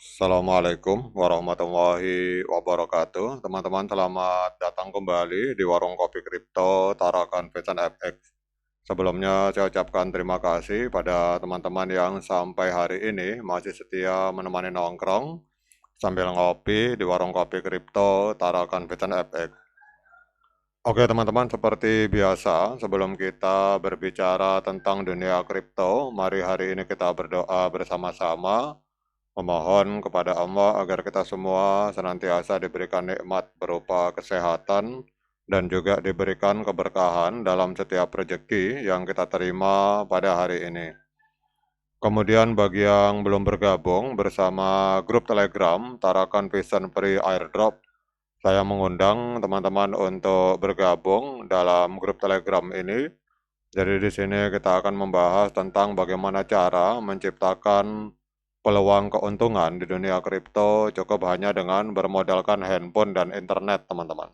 Assalamualaikum warahmatullahi wabarakatuh. Teman-teman, selamat datang kembali di Warung Kopi Kripto Tarakan Vincent FX. Sebelumnya saya ucapkan terima kasih pada teman-teman yang sampai hari ini masih setia menemani nongkrong sambil ngopi di Warung Kopi Kripto Tarakan Vincent FX. Oke teman-teman, seperti biasa sebelum kita berbicara tentang dunia kripto, mari hari ini kita berdoa bersama-sama. Memohon kepada Allah agar kita semua senantiasa diberikan nikmat berupa kesehatan dan juga diberikan keberkahan dalam setiap rezeki yang kita terima pada hari ini. Kemudian bagi yang belum bergabung bersama grup Telegram Tarakan Vision Free Airdrop, saya mengundang teman-teman untuk bergabung dalam grup Telegram ini. Jadi di sini kita akan membahas tentang bagaimana cara menciptakan peluang keuntungan di dunia kripto cukup hanya dengan bermodalkan handphone dan internet, teman-teman.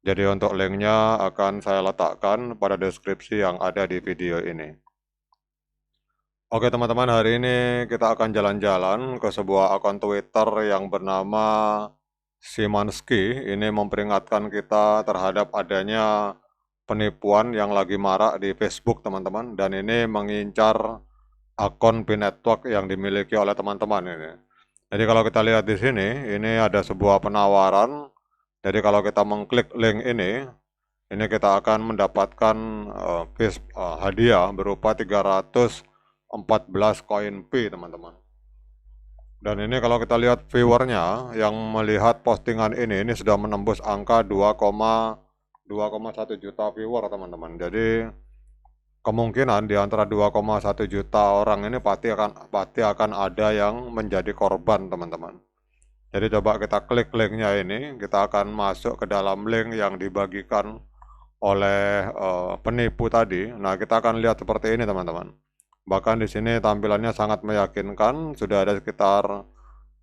Jadi untuk linknya akan saya letakkan pada deskripsi yang ada di video ini. Oke teman-teman, hari ini kita akan jalan-jalan ke sebuah akun Twitter yang bernama Simanski. Ini memperingatkan kita terhadap adanya penipuan yang lagi marak di Facebook, teman-teman. Dan ini mengincar akun Binetwork yang dimiliki oleh teman-teman ini. Jadi kalau kita lihat di sini, ini ada sebuah penawaran. Jadi kalau kita mengklik link ini kita akan mendapatkan hadiah berupa 314 koin P, teman-teman. Dan ini kalau kita lihat viewernya yang melihat postingan ini sudah menembus angka 2,1 juta viewer, teman-teman. Jadi kemungkinan di antara 2,1 juta orang ini pasti akan ada yang menjadi korban, teman-teman. Jadi coba kita klik linknya ini, kita akan masuk ke dalam link yang dibagikan oleh penipu tadi. Nah, kita akan lihat seperti ini, teman-teman. Bahkan di sini tampilannya sangat meyakinkan, sudah ada sekitar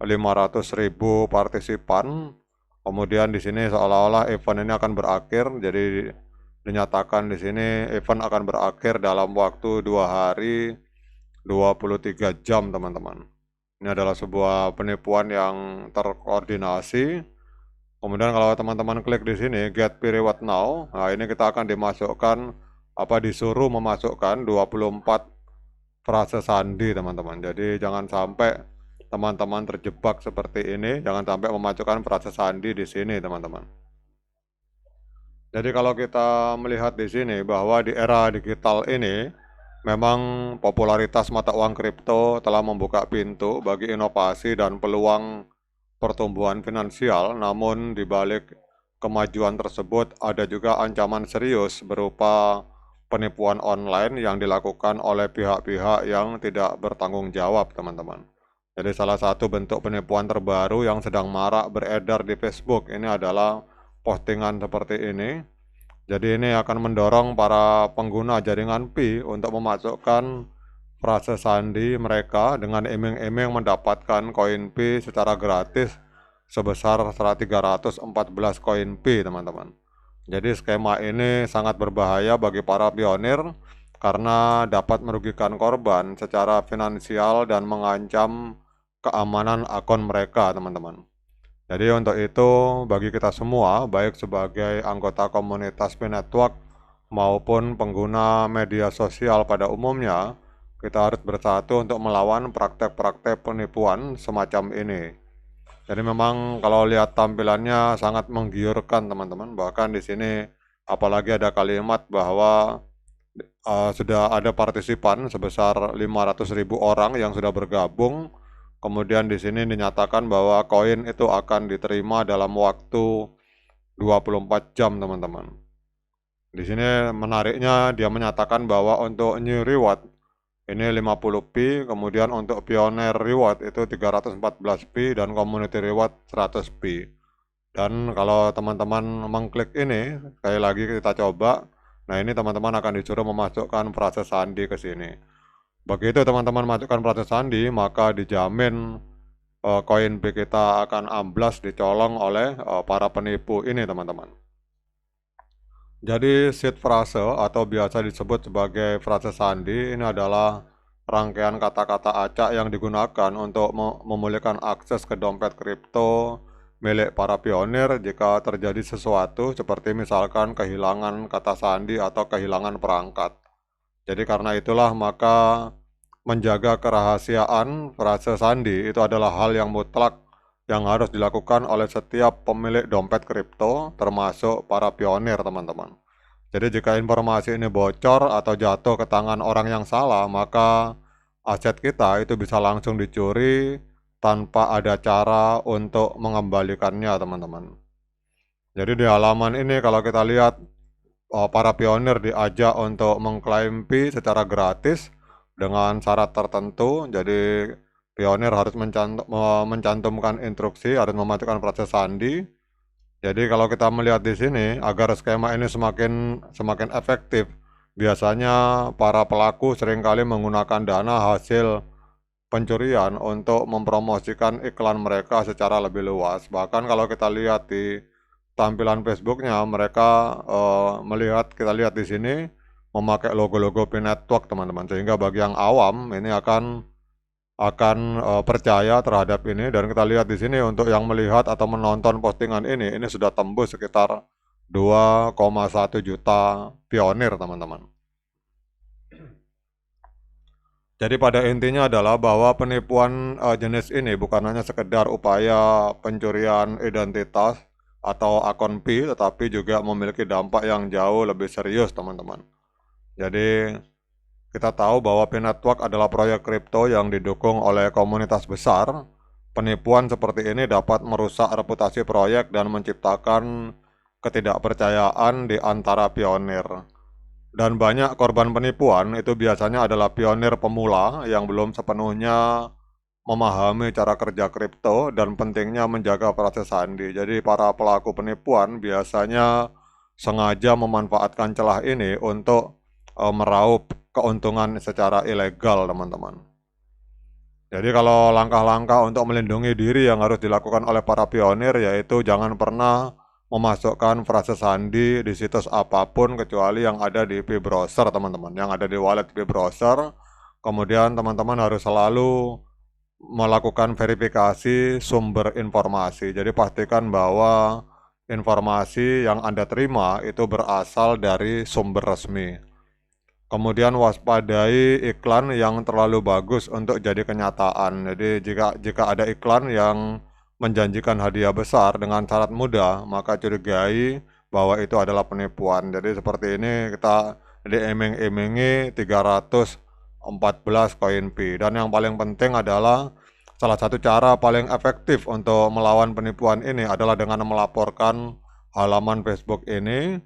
500.000 partisipan. Kemudian di sini seolah-olah event ini akan berakhir, jadi dinyatakan di sini event akan berakhir dalam waktu 2 hari 23 jam, teman-teman. Ini adalah sebuah penipuan yang terkoordinasi. Kemudian kalau teman-teman klik di sini get reward now, nah ini kita akan disuruh memasukkan 24 frase sandi, teman-teman. Jadi jangan sampai teman-teman terjebak seperti ini, jangan sampai memasukkan frase sandi di sini, teman-teman. Jadi kalau kita melihat di sini bahwa di era digital ini memang popularitas mata uang kripto telah membuka pintu bagi inovasi dan peluang pertumbuhan finansial, namun di balik kemajuan tersebut ada juga ancaman serius berupa penipuan online yang dilakukan oleh pihak-pihak yang tidak bertanggung jawab, teman-teman. Jadi salah satu bentuk penipuan terbaru yang sedang marak beredar di Facebook ini adalah postingan seperti ini. Jadi ini akan mendorong para pengguna jaringan Pi untuk memasukkan frase sandi mereka dengan iming-iming mendapatkan koin Pi secara gratis sebesar 314 koin Pi, teman-teman. Jadi skema ini sangat berbahaya bagi para pionir karena dapat merugikan korban secara finansial dan mengancam keamanan akun mereka, teman-teman. Jadi untuk itu bagi kita semua, baik sebagai anggota komunitas Binetwork maupun pengguna media sosial pada umumnya, kita harus bersatu untuk melawan praktek-praktek penipuan semacam ini. Jadi memang kalau lihat tampilannya sangat menggiurkan, teman-teman. Bahkan di sini apalagi ada kalimat bahwa sudah ada partisipan sebesar 500.000 orang yang sudah bergabung. Kemudian di sini dinyatakan bahwa koin itu akan diterima dalam waktu 24 jam, teman-teman. Di sini menariknya dia menyatakan bahwa untuk new reward ini 50 Pi, kemudian untuk pioneer reward itu 314 Pi dan community reward 100 Pi. Dan kalau teman-teman mengklik ini, sekali lagi kita coba. Nah, ini teman-teman akan disuruh memasukkan frase sandi ke sini. Begitu teman-teman masukkan frase sandi, maka dijamin koin B kita akan amblas dicolong oleh para penipu ini, teman-teman. Jadi seed frase atau biasa disebut sebagai frase sandi ini adalah rangkaian kata-kata acak yang digunakan untuk memulihkan akses ke dompet kripto milik para pionir jika terjadi sesuatu seperti misalkan kehilangan kata sandi atau kehilangan perangkat. Jadi karena itulah maka menjaga kerahasiaan frase sandi itu adalah hal yang mutlak yang harus dilakukan oleh setiap pemilik dompet kripto termasuk para pionir, teman-teman. Jadi jika informasi ini bocor atau jatuh ke tangan orang yang salah, maka aset kita itu bisa langsung dicuri tanpa ada cara untuk mengembalikannya, teman-teman. Jadi di halaman ini kalau kita lihat para pionir diajak untuk mengklaim fee secara gratis dengan syarat tertentu. Jadi pionir harus mencantumkan instruksi, harus mematikan proses sandi. Jadi kalau kita melihat di sini, agar skema ini semakin efektif, biasanya para pelaku seringkali menggunakan dana hasil pencurian untuk mempromosikan iklan mereka secara lebih luas. Bahkan kalau kita lihat di tampilan Facebooknya, mereka kita lihat di sini memakai logo-logo P-Network, teman-teman. Sehingga bagi yang awam ini akan percaya terhadap ini. Dan kita lihat di sini untuk yang melihat atau menonton postingan ini sudah tembus sekitar 2,1 juta pionir, teman-teman. Jadi pada intinya adalah bahwa penipuan jenis ini bukan hanya sekedar upaya pencurian identitas atau akun P, tetapi juga memiliki dampak yang jauh lebih serius, teman-teman. Jadi kita tahu bahwa P-Network adalah proyek kripto yang didukung oleh komunitas besar. Penipuan seperti ini dapat merusak reputasi proyek dan menciptakan ketidakpercayaan di antara pionir. Dan banyak korban penipuan itu biasanya adalah pionir pemula yang belum sepenuhnya memahami cara kerja kripto dan pentingnya menjaga proses sandi. Jadi para pelaku penipuan biasanya sengaja memanfaatkan celah ini untuk meraup keuntungan secara ilegal, teman-teman. Jadi kalau langkah-langkah untuk melindungi diri yang harus dilakukan oleh para pionir yaitu jangan pernah memasukkan frase sandi di situs apapun kecuali yang ada di P-Browser, teman-teman, yang ada di wallet P-Browser. Kemudian teman-teman harus selalu melakukan verifikasi sumber informasi. Jadi pastikan bahwa informasi yang Anda terima itu berasal dari sumber resmi. Kemudian waspadai iklan yang terlalu bagus untuk jadi kenyataan. Jadi jika ada iklan yang menjanjikan hadiah besar dengan syarat mudah, maka curigai bahwa itu adalah penipuan. Jadi seperti ini kita diiming-imingi 314 koin P. Dan yang paling penting adalah salah satu cara paling efektif untuk melawan penipuan ini adalah dengan melaporkan halaman Facebook ini.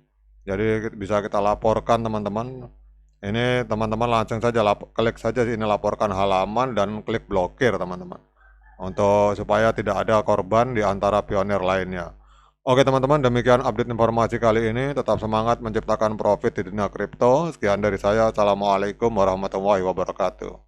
Jadi bisa kita laporkan, teman-teman. Ini teman-teman langsung saja klik saja ini laporkan halaman dan klik blokir, teman-teman, untuk supaya tidak ada korban di antara pionir lainnya. Oke teman-teman, demikian update informasi kali ini. Tetap semangat menciptakan profit di dunia kripto. Sekian dari saya. Assalamualaikum warahmatullahi wabarakatuh.